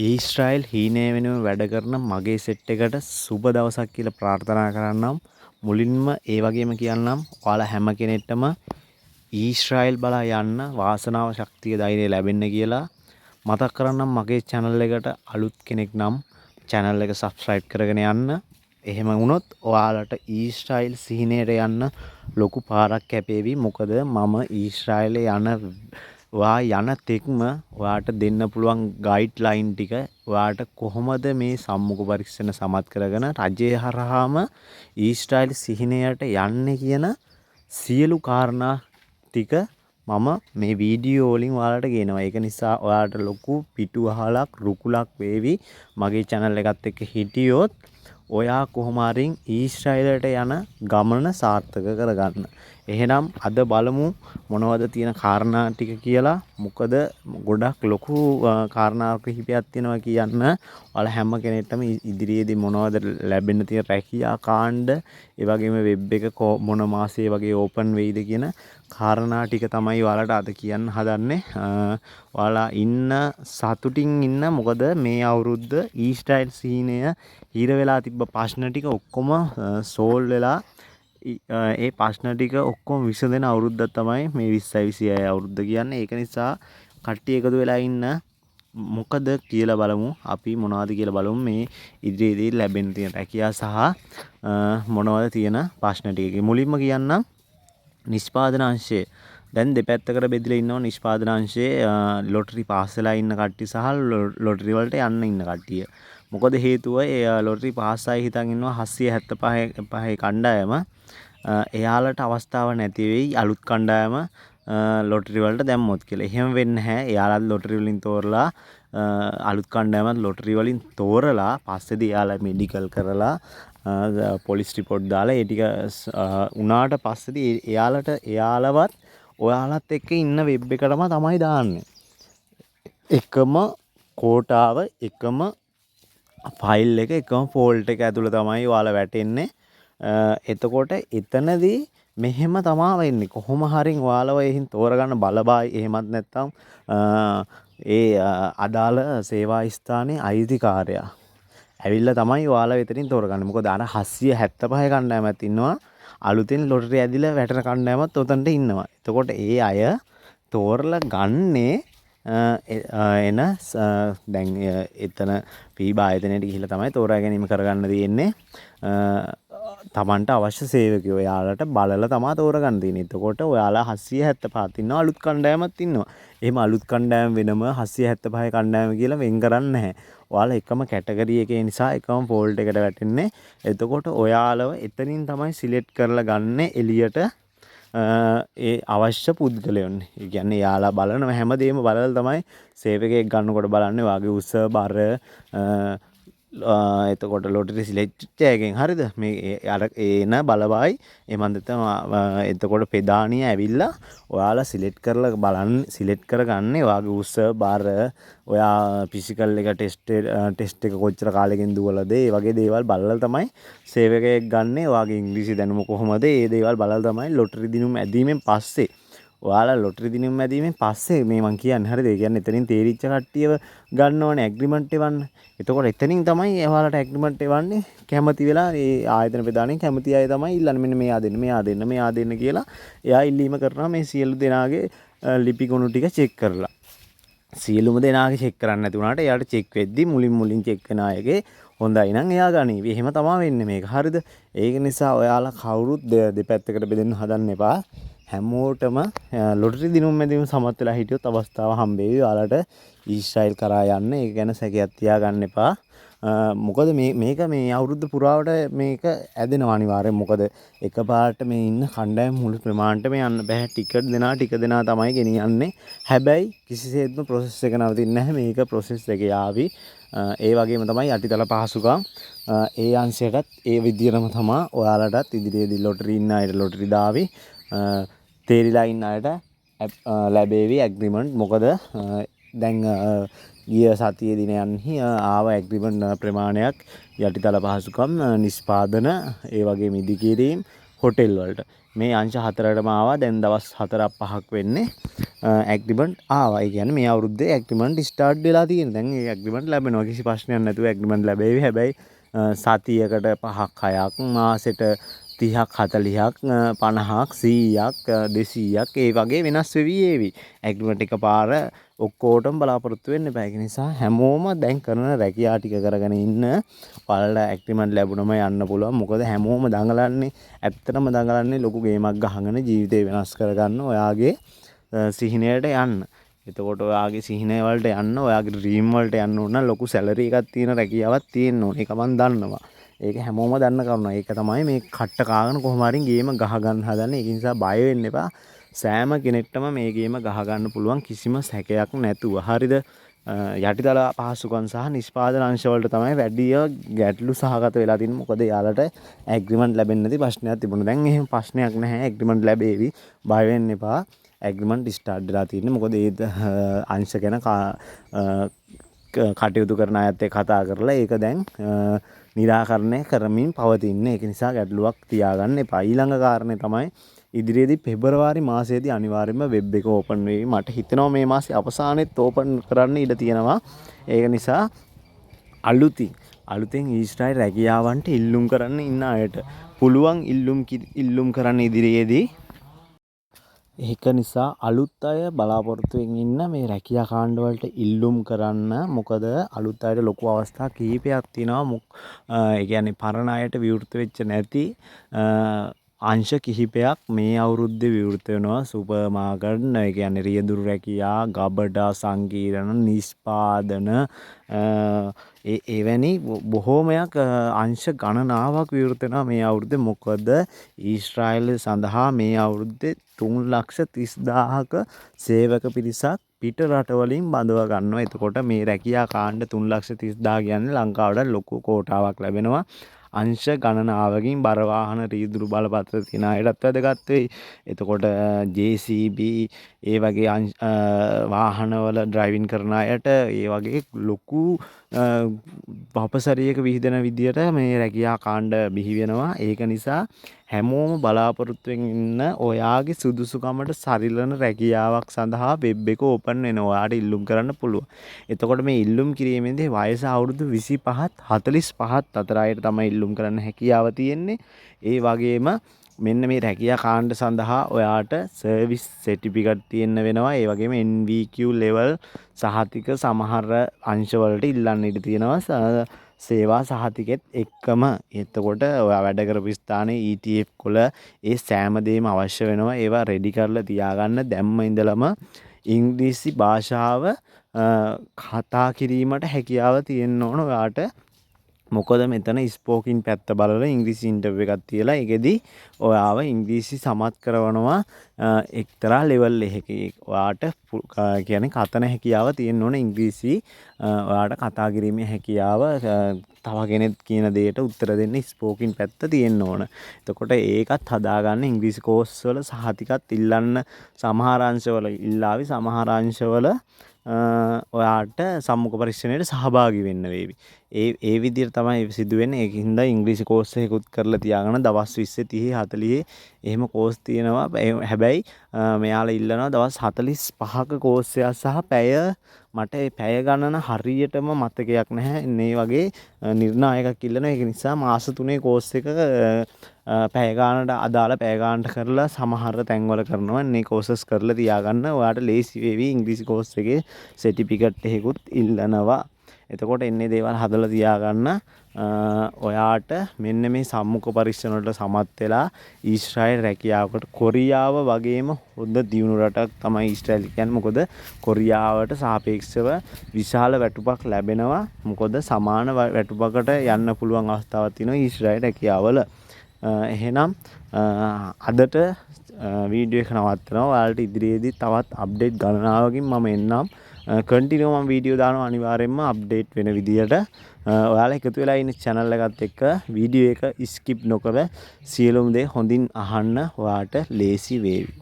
ඊශ්‍රායල් හීනය වෙනුවෙන් වැඩ කරන මගේ සෙට් එකට සුබ දවසක් කියලා ප්‍රාර්ථනා කරන්නම්. මුලින්ම ඒ වගේම කියන්නම් ඔයාලා හැම කෙනෙක්ටම ඊශ්‍රායල් බලා යන්න වාසනාව ශක්තිය ධෛර්යය ලැබෙන්න කියලා මතක් කරන්නම්. මගේ channel එකට අලුත් කෙනෙක් නම් channel එක subscribe කරගෙන යන්න. එහෙම වුණොත් ඔයාලට ඊශ්‍රායල් සිහිනයට යන්න ලොකු පාරක් කැපේවි. මොකද මම ඊශ්‍රායලේ යන තෙක්ම ඔයාට දෙන්න පුළුවන් ගයිඩ්ලයින් ටික ඔයාට කොහොමද මේ සම්මුඛ පරීක්ෂණ සමත් කරගෙන රජය හරහාම ඊශ්‍රායල් සිහිනයට යන්නේ කියන සියලු කාරණා ටික මම මේ වීඩියෝ වලින් ඔයාලට ගෙනවා. ඒක නිසා ඔයාට ලොකු පිටුවහලක් රුකුලක් වේවි මගේ channel එකත් එක්ක හිටියොත් ඔයා කොහොම හරි ඊශ්‍රායලට යන ගමන සාර්ථක කරගන්න. එහෙනම් අද බලමු මොනවද තියෙන කාරණා ටික කියලා. මොකද ගොඩක් ලොකු කාරණා කිහිපයක් තියෙනවා කියන්න. ඔයාලා හැම කෙනෙක්ටම ඉදිරියේදී මොනවද ලැබෙන්න තියෙන රැකියා කාණ්ඩ, ඒ වගේම වෙබ් එක මොන මාසයේ වගේ ඕපන් වෙයිද කියන කාරණා ටික තමයි ඔයාලට අද කියන්න හදන්නේ. ඔයාලා ඉන්න සතුටින් ඉන්න. මොකද මේ අවුරුද්ද ඊශ්‍රායල් සීනය හිර වෙලා තිබ්බ ප්‍රශ්න ටික ඔක්කොම සෝල්ව් වෙලා ඒ ප්‍රශ්න ටික ඔක්කොම විසඳෙන අවුරුද්දක් තමයි මේ 2026 අවුරුද්ද කියන්නේ. ඒක නිසා කට්ටිය එකතු වෙලා ඉන්න. මොකද කියලා බලමු. අපි මොනවද කියලා බලමු. මේ ඉදිරියේදී ලැබෙන්න තියෙන රැකියාව සහ මොනවද තියෙන ප්‍රශ්න ටික. මුලින්ම කියන්නම් නිෂ්පාදන අංශය. දැන් දෙපැත්තකට බෙදලා ඉන්නවා නිෂ්පාදන අංශයේ ලොටරි පාස් වෙලා ඉන්න කට්ටිය සහ ලොටරි වලට යන්න ඉන්න කට්ටිය. මොකද හේතුව ඒ ලොටරි පාස් ආයි හිතන් ඉන්නවා 775 කණ්ඩායම. එයාලට අවස්ථාව නැති වෙයි අලුත් කණ්ඩායම ලොටරි වලට දැම්මොත් කියලා. එහෙම වෙන්නේ නැහැ. එයාලත් ලොටරි වලින් තෝරලා අලුත් කණ්ඩායමත් ලොටරි වලින් තෝරලා පස්සේදී එයාලා මෙඩිකල් කරලා පොලිස් රිපෝට් දාලා ඒ ටික උනාට පස්සේදී එයාලවත් ඔයාලත් එක්ක ඉන්න වෙබ් එකටම තමයි දාන්නේ. එකම කෝටාව, එකම ෆයිල් එක, එකම ෆෝල්ඩර් එක ඇතුළේ තමයි ඔයාලා වැටෙන්නේ. එතකොට එතනදී මෙහෙම තමා වෙන්නේ. කොහොම හරි ඔයාලව එහින් තෝරගන්න බලබායි. එහෙමත් නැත්නම් ඒ අදාළ සේවා ස්ථානයේ අයිතිකාරයා ඇවිල්ලා තමයි ඔයාලා වෙතරින් තෝරගන්නේ. මොකද අර 775 කණ්ඩායමක් ඉන්නවා. අලුතෙන් ලොටරි ඇදිලා වැටෙන කණ්ඩායමත් උතන්ට ඉන්නවා. එතකොට ඒ අය තෝරලා ගන්නේ දැන් එතන පීබා ආයතනයට ගිහිල්ලා තමයි තෝරා ගැනීම කරගන්න තියෙන්නේ. තමන්ට අවශ්‍ය සේවකයෝ එයාලට බලලා තමයි තෝරගන්න තියෙන්නේ. එතකොට ඔයාලා 775ක් ඉන්නවා, අලුත් කණ්ඩායමක් ඉන්නවා. එහෙම අලුත් කණ්ඩායම වෙනම 775 කණ්ඩායම කියලා වෙන් කරන්නේ නැහැ. ඔයාලා එකම කැටගරි එකේ නිසා එකම ෆෝල්ඩ් එකට වැටෙන්නේ. එතකොට ඔයාලව එතනින් තමයි සිලෙක්ට් කරලා ගන්න එළියට ඒ අවශ්‍ය පුද්ගලයන්. ඒ කියන්නේ යාලා බලන හැමදේම බලලා තමයි සේවකයෙක් ගන්නකොට බලන්නේ වාගේ උස බර එතකොට ලොටරි සිලෙක්ට් එකෙන් හරිද මේ අර එන බලවයි එමන්දත එතකොට පෙදානිය ඇවිල්ලා ඔයාලා සිලෙක්ට් කරලා බලන්න සිලෙක්ට් කරගන්නේ වාගේ උස බර ඔයා ෆිසිකල් එක ටෙස්ට් එක කොච්චර කාලෙකින් දුවලාද ඒ වගේ දේවල් බලලා තමයි සේවකයෙක් ගන්න. ඔයාගේ ඉංග්‍රීසි දැනුම කොහොමද ඒ දේවල් බලලා තමයි ලොටරි දිනුම් ඇදීමෙන් පස්සේ ඔයාලා ලොටරි දිනුම් ඇදීමෙන් පස්සේ මේ මං කියන්නේ හරිද? ඒ කියන්නේ එතනින් තේරිච්ච කට්ටියව ගන්න ඕනේ ඇග්‍රීමන්ට් එවන්න. එතකොට එතනින් තමයි ඔයාලට ඇග්‍රීමන්ට් එවන්නේ. කැමති වෙලා ඒ ආයතන ප්‍රධානයෙන් කැමති අය තමයි ඉල්ලන්නේ මෙන්න මෙයා දෙන්න කියලා. එයා ඉල්ලීම කරනවා මේ සියලු දෙනාගේ ලිපි ගොනු ටික චෙක් කරලා. සියලුම දෙනාගේ චෙක් කරන්න නැති වුණාට එයාට චෙක් වෙද්දි මුලින් චෙක් කරන අයගේ හොඳයි නම් එයා ගනීවි. එහෙම තමයි වෙන්නේ මේක. හරිද? ඒක නිසා ඔයාලා කවුරුත් දෙපැත්තකට බෙදෙන්න හදන්න එපා. හැමෝටම ලොටරි දිනුම් මැදීම සමත් වෙලා හිටියොත් අවස්ථාව හම්බෙවි. ඔයාලට ඊශ්‍රායල් කරා යන්න. ඒක ගැන සැකයක් තියාගන්න එපා. මොකද මේක මේ අවුරුද්ද පුරාවට මේක ඇදෙනවා අනිවාර්යෙන්. මොකද එකපාරට මේ ඉන්න කණ්ඩායම මුළු ප්‍රමාණයටම යන්න බෑ. ටික දෙනා තමයි ගෙනියන්නේ. හැබැයි කිසිසේත්ම ප්‍රොසෙස් එක නවතින්නේ නැහැ. මේක ප්‍රොසෙස් එකේ ආවි. ඒ වගේම තමයි යටිතල පහසුකම් ඒ අංශයටත් ඒ විදියටම තමයි ඔයාලටත් ඉදිරියේදී ලොටරි ඉන්න අයට ලොටරි දාවි. තේරිලා ඉන්න අයට ලැබේවි ඇග්‍රීමන්ට්. මොකද දැන් ගිය සතියේ දිනයන්හි ආව ඇග්‍රීමන්ට් ප්‍රමාණයක් යටිතල පහසුකම් නිෂ්පාදන ඒ වගේ ඉදිකිරීම් හොටෙල් වලට. මේ අංශ 4ටම ආවා. දැන් දවස් 4ක් 5ක් වෙන්නේ ඇග්‍රිමන්ට් ආවා. ඒ කියන්නේ මේ අවුරුද්දේ ඇග්‍රිමන්ට් ස්ටාර්ට් වෙලා තියෙන. දැන් මේ ඇග්‍රිමන්ට් ලැබෙනවා. කිසි ප්‍රශ්නයක් නැතුව ඇග්‍රිමන්ට් ලැබෙවි. හැබැයි සතියකට 5ක් 6ක් මාසෙට 30ක් 40ක් 50ක් 100ක් 200ක් ඒ වගේ වෙනස් වෙවි ඒවි. ඇග්‍රිමන්ට් එකපාර ඔක්කොටම බලාපොරොත්තු වෙන්න එපා. ඒක නිසා හැමෝම දැන් කරන රැකියා ටික කරගෙන ඉන්න. ඔයාලට ඇග්‍රිමන්ට් ලැබුණම යන්න පුළුවන්. මොකද හැමෝම දඟලන්නේ ඇත්තටම දඟලන්නේ ලොකු ගේමක් ගහගෙන ජීවිතේ වෙනස් කරගන්න ඔයාගේ සිහිනයට යන්න. එතකොට ඔයාගේ සිහිනය වලට යන්න, ඔයාගේ ඩ්‍රීම් වලට යන්න ඕන ලොකු සැලරි එකක් තියෙන රැකියාවක් තියෙන්න ඕන. ඒක මම දන්නවා. ඒක හැමෝම දන්න කරුණා. ඒක තමයි මේ කට්ට කාගෙන කොහොම හරි ගේම ගහ ගන්න හදන්නේ. ඒක නිසා බය වෙන්න එපා. සෑම කෙනෙක්ටම මේ ගේම ගහ ගන්න පුළුවන් කිසිම සැකයක් නැතුව. හරිද? යටිතල පහසුකම් සහ නිෂ්පාදන අංශ වලට තමයි වැඩි ගැටලු සහගත වෙලා තියෙන්නේ. මොකද යාලට ඇග්‍රිමන්ට් ලැබෙන්නේ නැති ප්‍රශ්නයක් තිබුණා. දැන් එහෙම ප්‍රශ්නයක් නැහැ. ඇග්‍රිමන්ට් ලැබෙවි. බය වෙන්න එපා. ඇග්‍රිමන්ට් ස්ටාර්ට් වෙලා තියෙන්නේ. මොකද ඒ අංශ ගැන කටයුතු කරන අයත් එක්ක කතා කරලා ඒක දැන් निराකරණය කරමින් පවතින්නේ. ඒක නිසා ගැටලුවක් තියාගන්න එපා. ඊළඟ කාරණේ තමයි ඉදිරියේදී පෙබරවාරි මාසයේදී අනිවාර්යයෙන්ම වෙබ් එක ඕපන් වෙයි. මට හිතෙනවා මේ මාසේ අවසානයේත් ඕපන් කරන්න ඉඩ තියෙනවා. ඒක නිසා අලුතෙන් ඊශ්‍රායල් රැකියාවන්ට ඉල්ලුම් කරන්න ඉන්න අයට පුළුවන් ඉල්ලුම් කරන්න ඉදිරියේදී. ඒක නිසා අලුත් අය බලාපොරොත්තුවෙන් ඉන්න මේ රැකියා කාණ්ඩ වලට ඉල්ලුම් කරන්න. මොකද අලුත් අයට ලොකු අවස්ථා කිහිපයක් තියෙනවා. ඒ කියන්නේ පරණ අයට විවෘත වෙච්ච නැති අංශ කිහිපයක් මේ අවුරුද්දේ විවෘත වෙනවා. සුපර් මාකට්, ඒ කියන්නේ රියදුරු රැකියා, ගබඩා සංකීර්ණ, නිෂ්පාදන එවැනි බොහෝමයක් අංශ ගණනාවක් විවෘත වෙනවා මේ අවුරුද්දේ. මොකද ඊශ්‍රායල් සඳහා මේ අවුරුද්දේ 3,30,000ක සේවක පිරිසක් පිට රටවලින් බඳව ගන්නවා. එතකොට මේ රැකියා කාණ්ඩ 3,30,000 කියන්නේ ලංකාවට ලොකු කෝටාවක් ලැබෙනවා. අංශ ගණනාවකින් බර වාහන රීදුරු බලපත්‍ර තියෙන අයටත් වැදගත් වෙයි. එතකොට JCB ඒ වගේ වාහනවල ඩ්‍රයිවිං කරන අයට ඒ වගේ ලොකු වපසරියක විහිදෙන විදියට මේ රැකියා කාණ්ඩ බිහි වෙනවා. ඒක නිසා හැමෝම බලාපොරොත්තුවෙන් ඉන්න ඔයාගේ සුදුසුකමට සරිලන රැකියාවක් සඳහා වෙබ් එක ඕපන් වෙනවා. ඔයාට ඉල්ලුම් කරන්න පුළුවන්. එතකොට මේ ඉල්ලුම් කිරීමේදී වයස අවුරුදු 25ත් 45ත් අතර අයට තමයි ඉල්ලුම් කරන්න හැකියාව තියෙන්නේ. ඒ වගේම මෙන්න මේ රැකියා කාණ්ඩ සඳහා ඔයාට සර්විස් සර්ටිෆිකට් තියෙන්න වෙනවා. ඒ වගේම NVQ level සහතික සමහර අංශවලට ඉල්ලන්න ඉඩ තියෙනවා. සේවා සහතිකෙත් එක්කම. එතකොට ඔයා වැඩ කරපු ස්ථානයේ ETF කොළ ඒ සෑම දෙයක්ම අවශ්‍ය වෙනවා. ඒවා රෙඩි කරලා තියාගන්න. දැම්ම ඉඳලම ඉංග්‍රීසි භාෂාව කතා කිරීමට හැකියාව තියෙන්න ඕන ඔයාට. මොකද මෙතන ස්පෝකින් පැත්ත බලලා ඉංග්‍රීසි ඉන්ටර්විව් එකක් තියලා ඒකෙදි ඔයාව ඉංග්‍රීසි සමත් කරවනවා එක්තරා ලෙවල් එකකින්. ඔයාට කියන්නේ කතන හැකියාව තියෙන්න ඕන ඉංග්‍රීසි. ඔයාට කතා කිරීමේ හැකියාව තව කෙනෙක් කියන දෙයට උත්තර දෙන්න ස්පෝකින් පැත්ත තියෙන්න ඕන. එතකොට ඒකත් හදාගන්න ඉංග්‍රීසි කෝස් වල සහතිකත් ඉල්ලන්න සමහර අංශවල ඉල්ලාවි. සමහර අංශවල ඔයාට සම්මුඛ පරීක්ෂණයට සහභාගී වෙන්න වේවි. ඒ විදිහට තමයි සිදු වෙන්නේ. ඒකින්ද ඉංග්‍රීසි කෝස් එකකුත් කරලා තියාගන්න. දවස් 20 30 40 එහෙම කෝස් තියෙනවා. හැබැයි මෙයාලා ඉල්ලනවා දවස් 45ක කෝස් එකක් සහ මට පැය ගණන හරියටම මතකයක් නැහැ. මේ වගේ නිර්ණායකයක් ඉල්ලනවා. ඒක නිසා මාස 3 කෝස් එක පැය ගානට අදාළ පැය ගානට කරලා සමහර තැන්වල කරනවා. මේ කෝසස් කරලා තියාගන්න. ඔයාට ලේසි වෙවි. ඉංග්‍රීසි කෝස් එකේ සර්ටිෆිකට් එකකුත් ඉල්ලනවා. එතකොට එන්නේ දේවල් හදලා තියාගන්න. ඔයාට මෙන්න මේ සම්මුඛ පරීක්ෂණ වලට සමත් වෙලා ඊශ්‍රායල් රැකියාවකට කොරියාව වගේම හොඳ දියුණු රටක් තමයි ඊශ්‍රායල් කියන්නේ. මොකද කොරියාවට සාපේක්ෂව විශාල වැටුපක් ලැබෙනවා. මොකද සමාන වැටුපකට යන්න පුළුවන් අවස්ථාවක් තියෙනවා ඊශ්‍රායල් රැකියාවල. එහෙනම් අදට වීඩියෝ එක නවත්තනවා. ඔයාලට ඉදිරියේදී තවත් අප්ඩේට් ගණනාවකින් මම එන්නම්. කන්ටිනියු මම වීඩියෝ දානවා අනිවාර්යයෙන්ම අප්ඩේට් වෙන විදියට. ඔයාලා එකතු වෙලා ඉන්න channel එකත් එක්ක වීඩියෝ එක ස්කිප් නොකර සියලුම දේ හොඳින් අහන්න ඔයාට ලේසි වේවි.